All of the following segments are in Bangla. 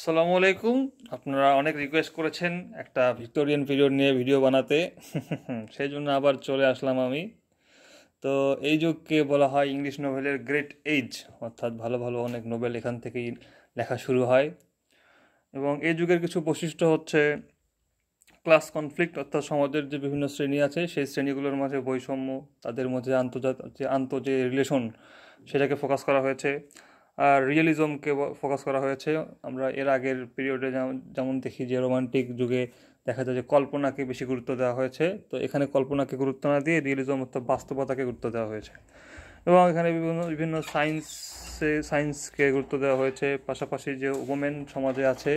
আসসালামু আলাইকুম। আপনারা অনেক রিকোয়েস্ট করেছেন একটা ভিক্টোরিয়ান পিরিয়ড নিয়ে ভিডিও বানাতে। সেই জন্য আবার চলে আসলাম আমি। তো এই যুগকে বলা হয় ইংলিশ নোভেলের গ্রেট এজ, অর্থাৎ ভালো ভালো অনেক নোবেল এখান থেকেই লেখা শুরু হয়। এবং এই যুগের কিছু বৈশিষ্ট্য হচ্ছে ক্লাস কনফ্লিক্ট, অর্থাৎ সমাজের যে বিভিন্ন শ্রেণী আছে সেই শ্রেণীগুলোর মাঝে বৈষম্য, তাদের মধ্যে যে রিলেশন সেটাকে ফোকাস করা হয়েছে। আর রিয়েলিজমকে ফোকাস করা হয়েছে। আমরা এর আগের পিরিয়ডে যেমন দেখি যে রোমান্টিক যুগে দেখা যায় যে কল্পনাকে বেশি গুরুত্ব দেওয়া হয়েছে, তো এখানে কল্পনাকে গুরুত্ব না দিয়ে রিয়েলিজম অর্থাৎ বাস্তবতাকে গুরুত্ব দেওয়া হয়েছে। এবং এখানে বিভিন্ন বিভিন্ন সায়েন্সকে গুরুত্ব দেওয়া হয়েছে। পাশাপাশি যে ওমেন সমাজে আছে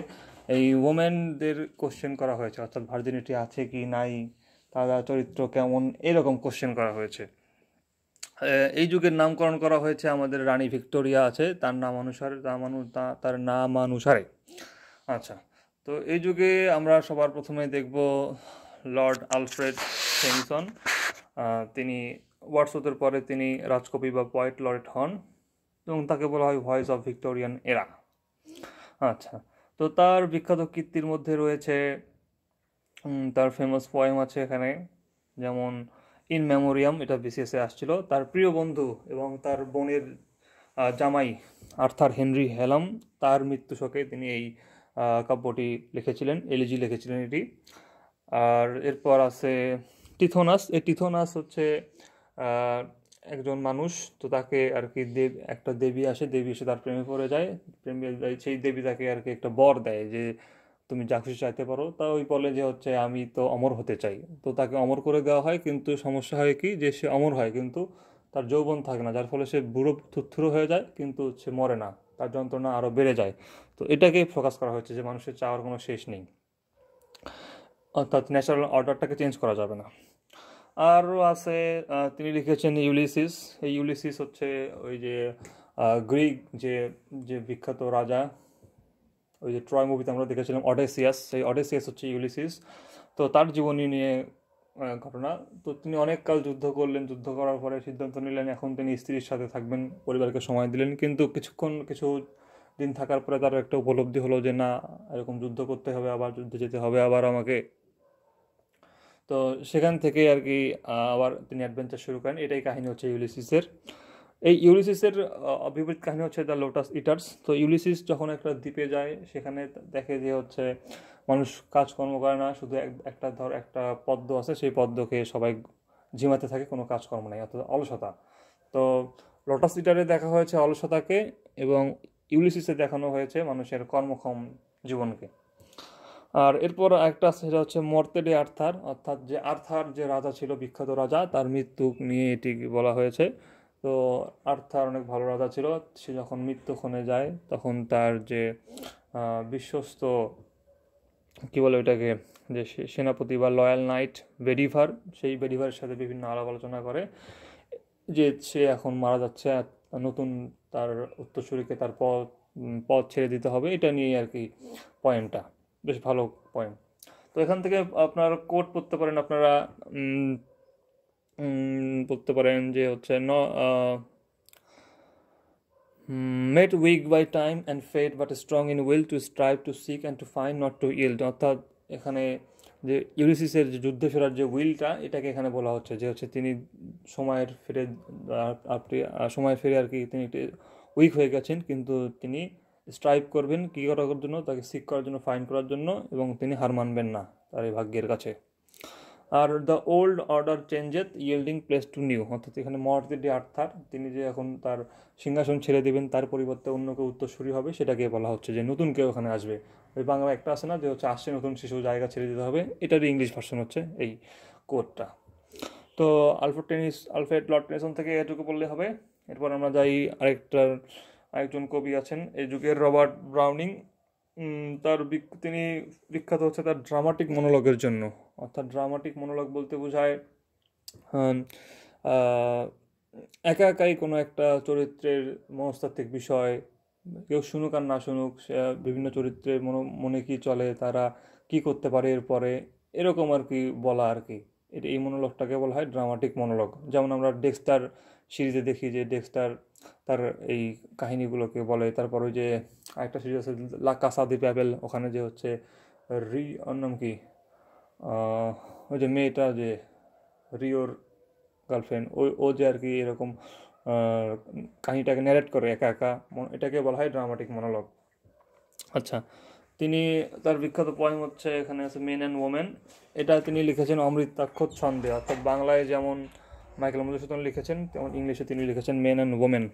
এই ওমেনদের কোশ্চেন করা হয়েছে, অর্থাৎ ভার্জিনিটি আছে কি নাই, তারা চরিত্র কেমন, এরকম কোশ্চেন করা হয়েছে। এই যুগের নামকরণ করা হয়েছে আমাদের রানী ভিক্টোরিয়া আছে তার নাম অনুসারে, তার নাম অনুসারে। আচ্ছা, তো এই যুগে আমরা সবার প্রথমে দেখব লর্ড আলফ্রেড টেনিসন। তিনি ওয়ার্ডসওয়ার্থের পরে তিনি রাজকবি বা পয়েট লরেট হন এবং তাকে বলা হয় ভয়েস অফ ভিক্টোরিয়ান এরা। আচ্ছা, তো তার বিখ্যাত কীর্তির মধ্যে রয়েছে তার ফেমাস পোয়েম আছে এখানে, যেমন ইন মেমোরিয়াম, এটা বিসিএসে আসছিল। তার প্রিয় বন্ধু এবং তার বোনের জামাই আর্থার হেনরি হ্যালাম, তার মৃত্যু শোকে তিনি এই কাব্যটি লিখেছিলেন, এলিজি লিখেছিলেন এটি। আর এরপর আছে টিথোনাস। এই টিথোনাস হচ্ছে একজন মানুষ, তো তাকে আর কি একটা দেবী আসে, দেবী এসে তার প্রেমে পড়ে যায়। সেই দেবী তাকে আর কি একটা বর দেয় যে তুমি যা খুশি চাইতে পারো। তা ওই বলে যে হচ্ছে আমি তো অমর হতে চাই, তো তাকে অমর করে দেওয়া হয়। কিন্তু সমস্যা হয় কি যে সে অমর হয় কিন্তু তার যৌবন থাকে না, যার ফলে সে বুড়ো থুরথুরো হয়ে যায়, কিন্তু সে মরে না, তার যন্ত্রণা আরও বেড়ে যায়। তো এটাকেই ফোকাস করা হচ্ছে যে মানুষের চাওয়ার কোনো শেষ নেই, অর্থাৎ ন্যাচারাল অর্ডারটাকে চেঞ্জ করা যাবে না। আরও আছে তিনি লিখেছেন ইউলিসিস। এই ইউলিসিস হচ্ছে ওই যে গ্রিক যে যে বিখ্যাত রাজা, ওই যে ট্রয় মুভিতে আমরা দেখেছিলাম অডেসিয়াস, সেই অডেসিয়াস হচ্ছে ইউলিসিস। তো তার জীবনী নিয়ে ঘটনা। তো তিনি অনেক কাল যুদ্ধ করলেন, যুদ্ধ করার পরে সিদ্ধান্ত নিলেন এখন তিনি স্ত্রীর সাথে থাকবেন, পরিবারকে সময় দিলেন। কিন্তু কিছু দিন থাকার পরে তার একটা উপলব্ধি হলো যে না, এরকম যুদ্ধ করতে হবে, আবার যুদ্ধে যেতে হবে আবার আমাকে। তো সেখান থেকে আর কি আবার তিনি অ্যাডভেঞ্চার শুরু করেন। এটাই কাহিনী হচ্ছে ইউলিসিসের। এই ইউলিসিসের বিপরীত কাহিনী হচ্ছে দ্য লোটাস ইটার্স। তো ইউলিসিস যখন একটা দ্বীপে যায় সেখানে দেখে যে হচ্ছে মানুষ কাজকর্ম করে না, শুধু একটা পদ্ম আছে, সেই পদ্মকে সবাই ঝিমাতে থাকে, কোনো কাজকর্ম নেই, অর্থাৎ অলসতা। তো লোটাস ইটারে দেখা হয়েছে অলসতাকে, এবং ইউলিসিসে দেখানো হয়েছে মানুষের কর্মক্ষম জীবনকে। আর এরপর একটা আছে, সেটা হচ্ছে মর্তে ডে আর্থার, অর্থাৎ যে আর্থার যে রাজা ছিল, বিখ্যাত রাজা, তার মৃত্যু নিয়ে এটি বলা হয়েছে। তো আর্থার অনেক ভালো রাজা ছিল, সে যখন মৃত্যুক্ষণে যায় তখন তার যে বিশ্বস্ত কী বলে ওইটাকে, যে সেনাপতি বা লয়াল নাইট বেডিভার, সেই বেডিভারের সাথে বিভিন্ন আলাপ আলোচনা করে যে সে এখন মারা যাচ্ছে, নতুন তার উত্তরসূরিকে তার পদ ছেড়ে দিতে হবে। এটা নিয়েই আর কি পয়েন্টটা, বেশ ভালো পয়েন্ট। তো এখান থেকে আপনার কোট পড়তে পারেন আপনারা, পড়তে পারেন যে হচ্ছে made weak by time and fate but strong in will to strive to seek and to find not to yield. অর্থাৎ এখানে যে ইউলিসিসের যে যুদ্ধে ফেরার যে উইলটা, এটাকে এখানে বলা হচ্ছে যে হচ্ছে তিনি সময় ফিরে আর কি তিনি উইক হয়ে গেছেন, কিন্তু তিনি স্ট্রাইভ করবেন কী করার জন্য, তাকে সিক করার জন্য, ফাইন্ড করার জন্য, এবং তিনি হার মানবেন না তার এই ভাগ্যের কাছে। আর the old order changeth yielding place to new, অর্থাৎ এখানে মর্তে ডে আর্থার, তিনি যে এখন তার সিংহাসন ছেড়ে দেবেন, তার পরিবর্তে অন্য কেউ উত্তরসূরি হবে, সেটাকে বলা হচ্ছে যে নতুন কেউ ওখানে আসবে। ওই বাংলা একটা আছে না যে হচ্ছে আসছে নতুন শিশু, জায়গা ছেড়ে দিতে হবে, এটারই ইংলিশ ভার্সন হচ্ছে এই কোডটা। তো আলফ্রেড লর্ড টেনিসন থেকে এটুকু বললে হবে। এরপর আমরা যাই আরেকজন কবি আছেন এই যুগের, রবার্ট ব্রাউনিং। তিনি বিখ্যাত হচ্ছে তার ড্রামাটিক মনোলগের জন্য। অর্থাৎ ড্রামাটিক মনোলগ বলতে বোঝায় একা একাই কোনো একটা চরিত্রের মনস্তাত্ত্বিক বিষয়, কেউ শুনুক আর না শুনুক, বিভিন্ন চরিত্রের মনে কি চলে, তারা কি করতে পারে এরপরে, এরকম আর কি বলা আর কি। এই মনোলগটাকে বলা হয় ড্রামাটিক মনোলগ। যেমন আমরা সিরিজে দেখি যে ডেক্সটার তার এই কাহিনীগুলোকে বলে। তারপর ওই যে আরেকটা সিরিজ আছে লা কাসা দি প্যাবেল, ওখানে যে হচ্ছে ওর নাম কি, ওই যে মেয়েটা যে রিওর গার্লফ্রেন্ড, ও যে আর কি এরকম আহ, কাহিনীটাকে ন্যারেট করে একা একা, এটাকে বলা হয় ড্রামাটিক মনোলগ। আচ্ছা, তিনি তার বিখ্যাত পোয়েম হচ্ছে, এখানে আছে মেন অ্যান্ড ওমেন। এটা তিনি লিখেছেন অমৃতাক্ষর ছন্দে, অর্থাৎ বাংলায় যেমন মাইকেল মধুসূদন লিখেছেন তেমন ইংলিশে তিনি লিখেছেন মেন অ্যান্ড ওমেন।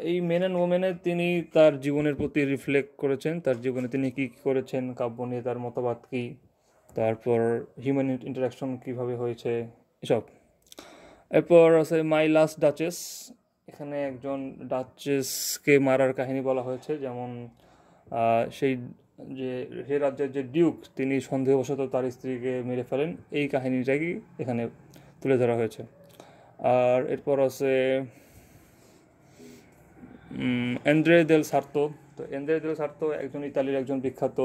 এই মেন অ্যান্ড ওমেনে তিনি তার জীবনের প্রতি রিফ্লেক্ট করেছেন, তার জীবনে তিনি কী কী করেছেন, কাব্য নিয়ে তার মতবাদ কী, তারপর হিউম্যান ইন্টারাকশন কীভাবে হয়েছে, এসব। এরপর আছে মাই লাস্ট ডাচেস, এখানে একজন ডাচেসকে মারার কাহিনী বলা হয়েছে, যেমন সেই যে সে রাজ্যের যে ডিউক তিনি সন্দেহবশত তার স্ত্রীকে মেরে ফেলেন, এই কাহিনীটাই এখানে তুলে ধরা হয়েছে। আর এরপর আছে এন্দ্রে দেল সার্তো। তো এন্দ্রে দেল সার্তো একজন ইতালির একজন বিখ্যাত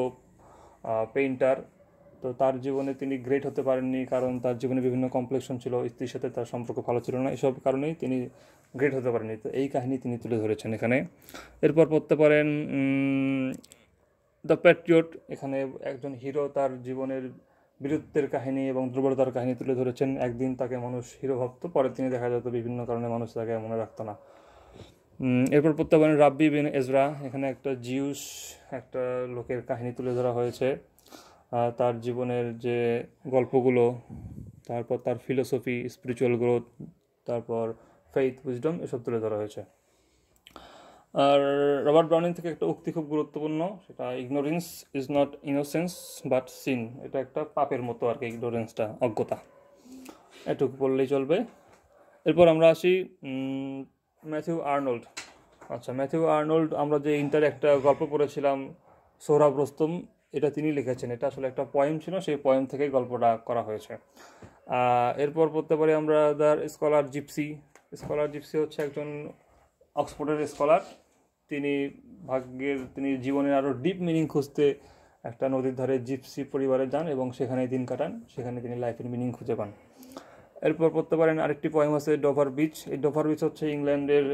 পেইন্টার। তো তার জীবনে তিনি গ্রেট হতে পারেননি, কারণ তার জীবনে বিভিন্ন কমপ্লেক্সন ছিল, স্ত্রীর সাথে তার সম্পর্ক ভালো ছিল না, এসব কারণেই তিনি গ্রেট হতে পারেননি। তো এই কাহিনী তিনি তুলে ধরেছেন এখানে। এরপর পড়তে পারেন দ্য প্যাট্রিয়ট, এখানে একজন হিরো তার জীবনের বীরত্বের কাহিনী এবং দুর্বলতার কাহিনী তুলে ধরেছেন। একদিন তাকে মানুষ হিরো ভাবতো, পরে তিনি দেখা যেত বিভিন্ন কারণে মানুষ তাকে মনে রাখতো না। এরপর পড়তে পারেন রাব্বি বিন এজরা, এখানে একটা জিউস একটা লোকের কাহিনী তুলে ধরা হয়েছে, তার জীবনের যে গল্পগুলো, তারপর তার ফিলোসফি, স্পিরিচুয়াল গ্রোথ, তারপর ফেইথ, উইজডম, এসব তুলে ধরা হয়েছে। আর রবার্ট ব্রাউনিং থেকে একটা উক্তি খুব গুরুত্বপূর্ণ, সেটা ignorance is not innocence but sin, এটা একটা পাপের মতো আর কি, ইগনোরেন্সটা, অজ্ঞতা। এটুকু বললেই চলবে। এরপর আমরা আসি ম্যাথিউ আর্নল্ড। আচ্ছা, ম্যাথিউ আর্নল্ড, আমরা যে ইন্টারে একটা গল্প পড়েছিলাম সোহরাব রুস্তম, এটা তিনি লিখেছেন। এটা আসলে একটা পয়েম ছিল, সেই পয়েম থেকে গল্পটা করা হয়েছে। এরপর পড়তে পারি আমরা the Scholar Gipsy. Scholar Gipsy হচ্ছে একজন অক্সফোর্ডের স্কলার। তিনি জীবনের আরও ডিপ মিনিং খুঁজতে একটা নদীর ধারে জিপসি পরিবারে যান এবং সেখানে দিন কাটান, সেখানে তিনি লাইফের মিনিং খুঁজে পান। এরপর পড়তে পারেন আরেকটি পয়েম আছে ডোভার বিচ। এই ডোভার বিচ হচ্ছে ইংল্যান্ডের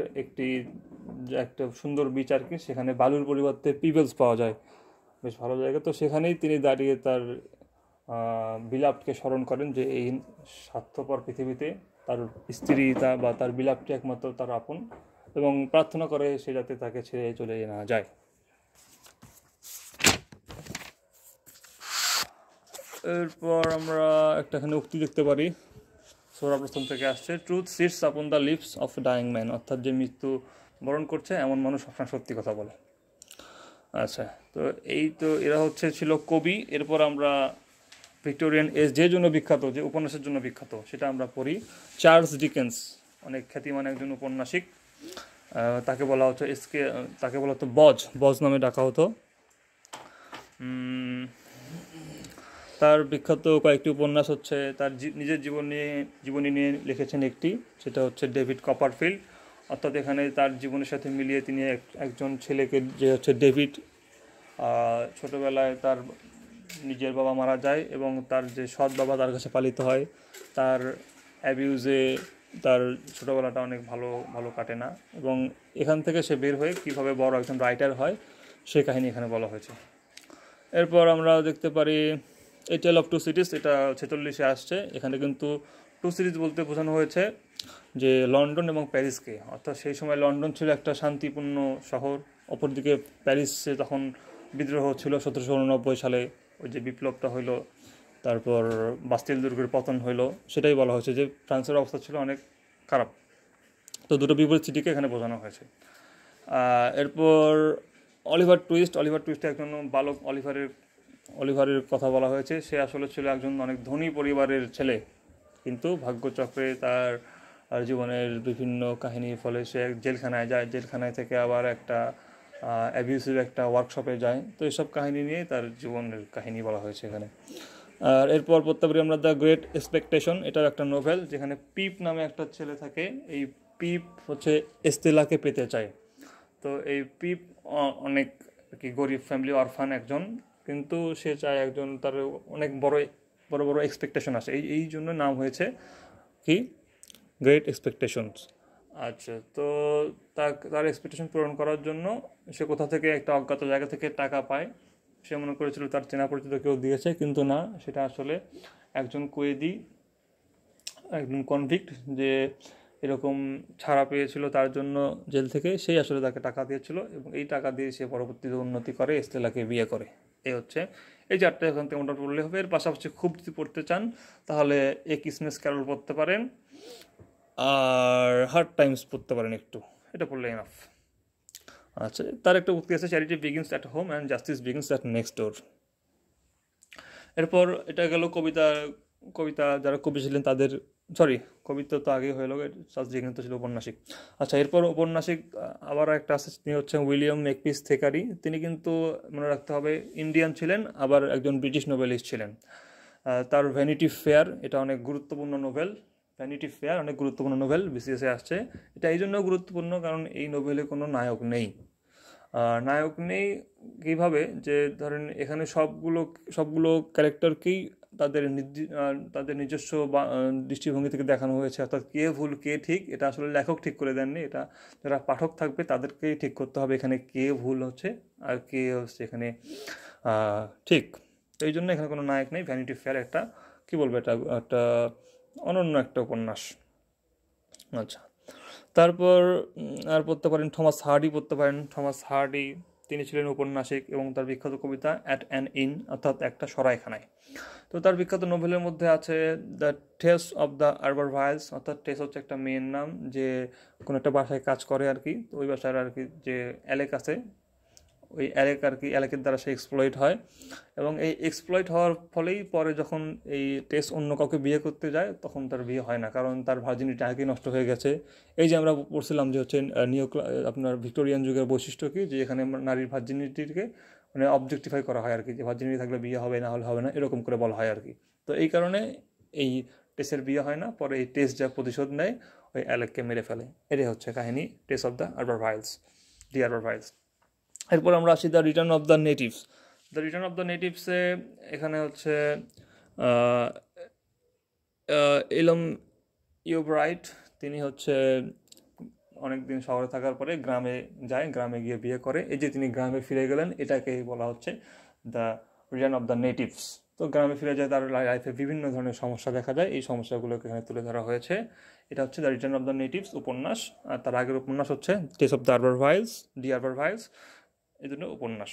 একটা সুন্দর বিচ আর কি, সেখানে বালুর পরিবর্তে পিবেলস পাওয়া যায়, বেশ ভালো জায়গা। তো সেখানেই তিনি দাঁড়িয়ে তার বিলাপকে স্মরণ করেন যে এই স্বার্থপর পৃথিবীতে তার স্ত্রী বা তার বিলাপটি একমাত্র তার আপন, এবং প্রার্থনা করে সে যাতে তাকে ছেড়ে চলে না যায়। এরপর আমরা একটাখানে উক্তি দেখতে পারি, সোহরাব রুস্তম থেকে আসছে, truth sits upon the lips of dying man, অর্থাৎ যে মৃত্যু বরণ করছে এমন মানুষ সবসময় সত্যি কথা বলে। আচ্ছা, তো এরা ছিল কবি। এরপর আমরা ভিক্টোরিয়ান এজ যে জন্য বিখ্যাত, যে উপন্যাসের জন্য বিখ্যাত, সেটা আমরা পড়ি। চার্লস ডিকেন্স, অনেক খ্যাতিমান একজন উপন্যাসিক। তাকে বলা হতো বজ নামে ডাকা হতো। তার বিখ্যাত কয়েকটি উপন্যাস হচ্ছে, তার নিজের জীবনী নিয়ে লিখেছেন একটি, সেটা হচ্ছে ডেভিড কপারফিল্ড। অর্থাৎ এখানে তার জীবনের সাথে মিলিয়ে তিনি একজন ছেলেকে, যে হচ্ছে ডেভিড, ছোটোবেলায় তার নিজের বাবা মারা যায় এবং তার যে সৎ বাবা তার কাছে পালিত হয়, তার অ্যাবিউজে তার ছোটোবেলাটা অনেক ভালো কাটে না, এবং এখান থেকে সে বের হয়ে কীভাবে বড় একজন রাইটার হয় সে কাহিনী এখানে বলা হয়েছে। এরপর আমরা দেখতে পারি এ টেল অফ টু সিটিজ, এটা 46-এ আসছে। এখানে কিন্তু টু সিটিজ বলতে বোঝানো হয়েছে যে লন্ডন এবং প্যারিসকে, অর্থাৎ সেই সময় লন্ডন ছিল একটা শান্তিপূর্ণ শহর, অপরদিকে প্যারিসে তখন বিদ্রোহ ছিল 1789 সালে, ওই যে বিপ্লবটা হইলো, তারপর বাস্তিল দুর্গের পতন হইলো, সেটাই বলা হয়েছে যে ফ্রান্সের অবস্থা ছিল অনেক খারাপ। তো দুটো বিপরীত সিটিকে এখানে বোঝানো হয়েছে। এরপর অলিভার টুইস্ট একজন বালক অলিভারের কথা বলা হয়েছে। সে আসলে ছিল একজন অনেক ধনী পরিবারের ছেলে, কিন্তু ভাগ্যচক্রে তার জীবনের বিভিন্ন কাহিনীর ফলে সে জেলখানায় যায়, জেলখানায় থেকে আবার একটা অ্যাবিউসিভ একটা ওয়ার্কশপে যায়। তো এইসব কাহিনী নিয়ে তার জীবনের কাহিনী বলা হয়েছে এখানে। আর এরপর পড়তে পারি আমরা দ্য গ্রেট এক্সপেকটেশন, এটাও একটা নোভেল, যেখানে পিপ নামে একটা ছেলে থাকে। এই পিপ হচ্ছে এস্তেলাকে পেতে চায়। তো এই পিপ অনেক কি গরিব ফ্যামিলি, অরফান একজন, কিন্তু সে চায় একজন, তার অনেক বড় বড় এক্সপেকটেশন আসে, এই জন্য নাম হয়েছে কি গ্রেট এক্সপেকটেশনস। আচ্ছা, তো তার এক্সপেকটেশন পূরণ করার জন্য সে কোথা থেকে একটা অজ্ঞাত জায়গা থেকে টাকা পায়। সে মনে করেছিল তার চেনা পরিচিত কেউ দিয়েছে, কিন্তু না, সেটা আসলে একজন কয়েদি, একজন কনভিক্ট, যে এরকম ছাড়া পেয়েছিল তার জন্য জেল থেকে, সেই আসলে তাকে টাকা দিয়েছিল এবং এই টাকা দিয়ে সে পরবর্তীতে উন্নতি করে, এস্তেলাকে বিয়ে করে। এই হচ্ছে এই চারটে এখান থেকে মোটামুটি পড়লে হবে। এর পাশাপাশি খুব যদি পড়তে চান তাহলে এ ক্রিসমাস ক্যারল পড়তে পারেন আর হার্ড টাইমস পড়তে পারেন একটু, এটা পড়লে এনাফ। আচ্ছা, তার একটা উক্তি আছে, charity begins at home and justice begins at next ডোর। এরপর এটা গেল কবিতা। কবিতা যারা কবি ছিলেন তাদের, সরি, কবিতা তো আগে হয়ে গেল, যেখানে তো ছিল উপন্যাসিক। আচ্ছা, এরপর উপন্যাসিক আবার একটা আছে, তিনি হচ্ছেন উইলিয়াম মেকপিস থেকারি। তিনি কিন্তু মনে রাখতে হবে ইন্ডিয়ান ছিলেন, আবার একজন ব্রিটিশ নোবেলিস্ট ছিলেন। তার ভ্যানিটি ফেয়ার, এটা অনেক গুরুত্বপূর্ণ নোবেল। ভ্যানিটি ফেয়ার অনেক গুরুত্বপূর্ণ নোবেল, বিসিএসে আসছে। এটা এই জন্য গুরুত্বপূর্ণ কারণ এই নোবেলে কোনো নায়ক নেই। নায়ক নেই কীভাবে, যে ধরেন এখানে সবগুলো ক্যারেক্টারকেই তাদের নিজস্ব দৃষ্টিভঙ্গি থেকে দেখানো হয়েছে, অর্থাৎ কে ভুল কে ঠিক এটা আসলে লেখক ঠিক করে দেননি, এটা যারা পাঠক থাকবে তাদেরকেই ঠিক করতে হবে এখানে কে ভুল হচ্ছে আর কে হচ্ছে এখানে ঠিক। তো এই জন্য এখানে কোনো নায়ক নেই। ভ্যানিটি ফেয়ার একটা কী বলবো, এটা একটা অনন্য একটা উপন্যাস। আচ্ছা, তারপর আর পড়তে পারেন থমাস হার্ডি পড়তে পারেন। থমাস হার্ডি তিনি ছিলেন ঔপন্যাসিক এবং তার বিখ্যাত কবিতা অ্যাট অ্যান ইন, অর্থাৎ একটা সরাইখানায়। তো তার বিখ্যাত নোভেলের মধ্যে আছে দ্য টেস অফ দ্য আরবারভাইলস, অর্থাৎ টেস হচ্ছে একটা মেয়ের নাম যে কোনো একটা বাসায় কাজ করে আর কি। তো ওই বাসার আর কি যে অ্যালেক আছে, ওই অ্যালেক আর কি, অ্যালেকের দ্বারা সে এক্সপ্লয়েট হয় এবং এই এক্সপ্লয়েট হওয়ার ফলেই পরে যখন এই টেস অন্য কাউকে বিয়ে করতে যায় তখন তার বিয়ে হয় না, কারণ তার ভার্জিনিটি আগেই নষ্ট হয়ে গেছে। এই যে আমরা পড়ছিলাম যে হচ্ছে আপনার ভিক্টোরিয়ান যুগের বৈশিষ্ট্য কি, যে এখানে নারীর ভার্জিনিটিকে মানে অবজেক্টিফাই করা হয় আর কি, যে ভার্জিনিটি থাকলে বিয়ে হবে, না হলে হবে না, এরকম করে বলা হয় আর কি। তো এই কারণে এই টেসের বিয়ে হয় না, পরে এই টেস যা প্রতিশোধ নেয় ওই অ্যালেককে মেরে ফেলে। এটাই হচ্ছে কাহিনী টেস অফ দ্য আরবারভাইলস, দি আরবারভাইলস। এরপর আমরা আসি the return of the natives. The return of the নেটিভসে এখানে হচ্ছে ইলম ইউব্রাইট, তিনি হচ্ছে অনেকদিন শহরে থাকার পরে গ্রামে যায়, গ্রামে গিয়ে বিয়ে করে। এই যে তিনি গ্রামে ফিরে গেলেন এটাকেই বলা হচ্ছে the return of the natives. তো গ্রামে ফিরে যায়, তার লাইফে বিভিন্ন ধরনের সমস্যা দেখা যায়, এই সমস্যাগুলোকে এখানে তুলে ধরা হয়েছে। এটা হচ্ছে the return of the natives উপন্যাস। আর তার আগের উপন্যাস হচ্ছে টেস অফ দ্য আরবারভাইলস, দি আরবারভাইলস, এই জন্য উপন্যাস।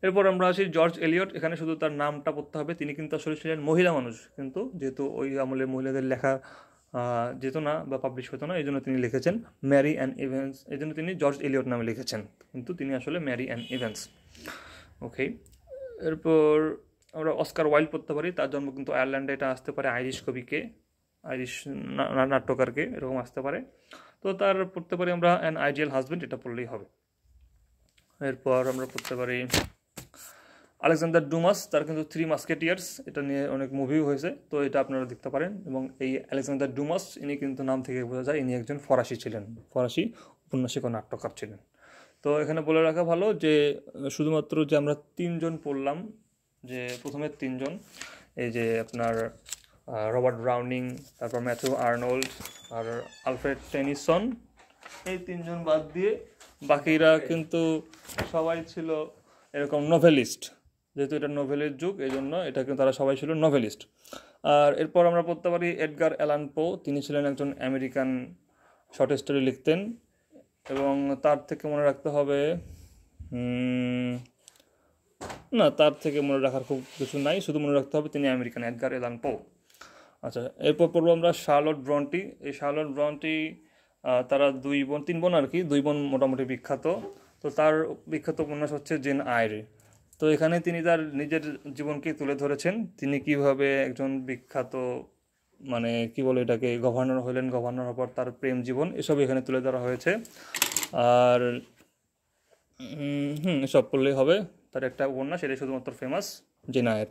এরপর আমরা আসি জর্জ এলিয়ট। এখানে শুধু তার নামটা পড়তে হবে, তিনি কিন্তু আসলে ছিলেন মহিলা মানুষ, কিন্তু যেহেতু ওই আমলে মহিলাদের লেখা যেত না বা পাবলিশ হতো না, এই জন্য তিনি লিখেছেন ম্যারি অ্যান ইভেন্স, এই জন্য তিনি জর্জ এলিয়ট নামে লিখেছেন, কিন্তু তিনি আসলে ম্যারি অ্যান ইভেন্স। ওকে, এরপর আমরা অস্কার ওয়াইল্ড পড়তে পারি। তার জন্ম কিন্তু আয়ারল্যান্ডে, এটা আসতে পারে আইরিশ কবিকে, আইরিশ নাট্যকারকে, এরকম আসতে পারে। তো তার পড়তে পারি আমরা অ্যান আইডিয়াল হাজব্যান্ড, এটা পড়লেই হবে। এরপর আমরা পড়তে পারি আলেকজান্ডার ডুমাস, তার কিন্তু থ্রি মাস্কেটিয়ার্স, এটা নিয়ে অনেক মুভিও হয়েছে, তো এটা আপনারা দেখতে পারেন। এবং এই আলেকজান্ডার ডুমাস ইনি কিন্তু নাম থেকে বোঝা যায় ইনি একজন ফরাসি ছিলেন, ফরাসি উপন্যাসিক ও নাট্যকার ছিলেন। তো এখানে বলে রাখা ভালো যে শুধুমাত্র যে আমরা তিনজন পড়লাম, যে প্রথমে তিনজন, এই যে আপনার রবার্ট ব্রাউনিং, তারপর ম্যাথিউ আর্নল্ড আর আলফ্রেড টেনিসন, এই তিনজন বাদ দিয়ে বাকিরা কিন্তু সবাই ছিল এরকম নোভেলিস্ট। যেহেতু এটা নোভেলের যুগ, এই জন্য এটা কিন্তু তারা সবাই ছিল নোভেলিস্ট। আর এরপর আমরা পড়তে পারি এডগার অ্যালান পো, তিনি ছিলেন একজন আমেরিকান, শর্ট স্টোরি লিখতেন। এবং তার থেকে মনে রাখতে হবে না, তার থেকে মনে রাখার খুব কিছু নাই, শুধু মনে রাখতে হবে তিনি আমেরিকান, এডগার অ্যালান পো। আচ্ছা, এরপর পড়বো আমরা শার্লট ব্রন্টি। এই শার্লট ব্রন্টি তারা তিন বোন আর কি, দুই বোন মোটামুটি বিখ্যাত। তো তার বিখ্যাত উপন্যাস হচ্ছে জেন আয়রে। তো এখানে তিনি তার নিজের জীবনকে তুলে ধরেছেন, তিনি কিভাবে একজন বিখ্যাত মানে কি বলে এটাকে গভর্নর হলেন, গভর্নর হওয়ার পর তার প্রেম জীবন, এসব এখানে তুলে ধরা হয়েছে। আর এসব পড়লেই হবে। তার একটা উপন্যাস, এটাই শুধুমাত্র ফেমাস, জেন আয়ের।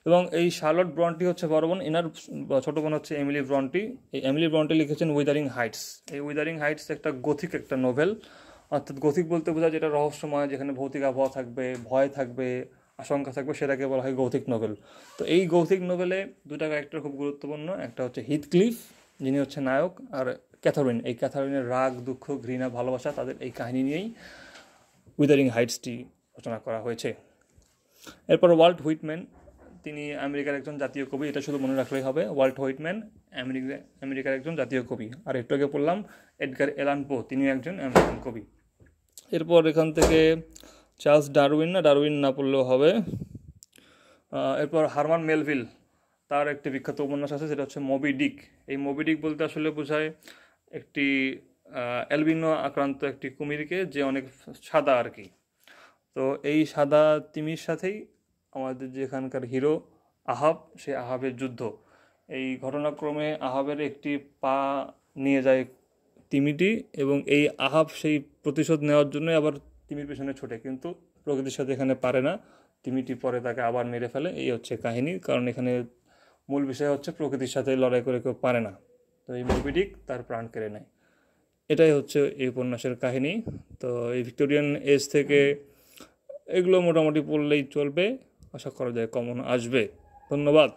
এবং এই শার্লট ব্রন্টি হচ্ছে বড় বোন, এনার ছোটো বোন হচ্ছে এমিলি ব্রন্টি। এই এমিলি ব্রন্টি লিখেছেন উইদারিং হাইটস। এই উইদারিং হাইটস একটা গথিক একটা নোভেল, অর্থাৎ গথিক বলতে বোঝায় যেটা রহস্যময়, যেখানে ভৌতিক আবহাওয়া থাকবে, ভয় থাকবে, আশঙ্কা থাকবে, সেটাকে বলা হয় গথিক নোভেল। তো এই গথিক নোভেলে দুটা ক্যারেক্টার খুব গুরুত্বপূর্ণ, একটা হচ্ছে হিথক্লিফ যিনি হচ্ছে নায়ক, আর ক্যাথারিন, এই ক্যাথারিনের রাগ, দুঃখ, ঘৃণা, ভালোবাসা, তাদের এই কাহিনী নিয়েই উইদারিং হাইটসটি রচনা করা হয়েছে। এরপর ওয়াল্ট হুইটম্যান, তিনি আমেরিকার একজন জাতীয় কবি, এটা শুধু মনে রাখলেই হবে। ওয়াল্ট হুইটম্যান আমেরিকার একজন জাতীয় কবি। আর একটু আগে বললাম এডগার অ্যালান পো, তিনি একজন আমেরিকান কবি। এরপর এখান থেকে চার্লস ডারউইন না পড়লেও হবে। এরপর হারমান মেলভিল, তার একটি বিখ্যাত উপন্যাস আছে, সেটা হচ্ছে মবি ডিক। এই মবি ডিক বলতে আসলে বোঝায় একটি অ্যালবিনো আক্রান্ত একটি কুমিরকে, যে অনেক সাদা আর কি। তো এই সাদা তিমির সাথেই আমাদের যে এখানকার হিরো আহাব, সে আহাবের যুদ্ধ। এই ঘটনাক্রমে আহাবের একটি পা নিয়ে যায় তিমিটি, এবং এই আহাব সেই প্রতিশোধ নেওয়ার জন্য আবার তিমির পেছনে ছোটে, কিন্তু প্রকৃতির সাথে এখানে পারে না। তিমিটি পরে তাকে আবার মেরে ফেলে। এই হচ্ছে কাহিনী, কারণ এখানে মূল বিষয় হচ্ছে প্রকৃতির সাথে লড়াই করে কেউ পারে না। তো এই মবি ডিক তার প্রাণ কেড়ে নেয়। এটাই হচ্ছে এই উপন্যাসের কাহিনী। তো এই ভিক্টোরিয়ান এজ থেকে এগুলো মোটামুটি পড়লেই চলবে, আশা করা যায় কমন আসবে। ধন্যবাদ।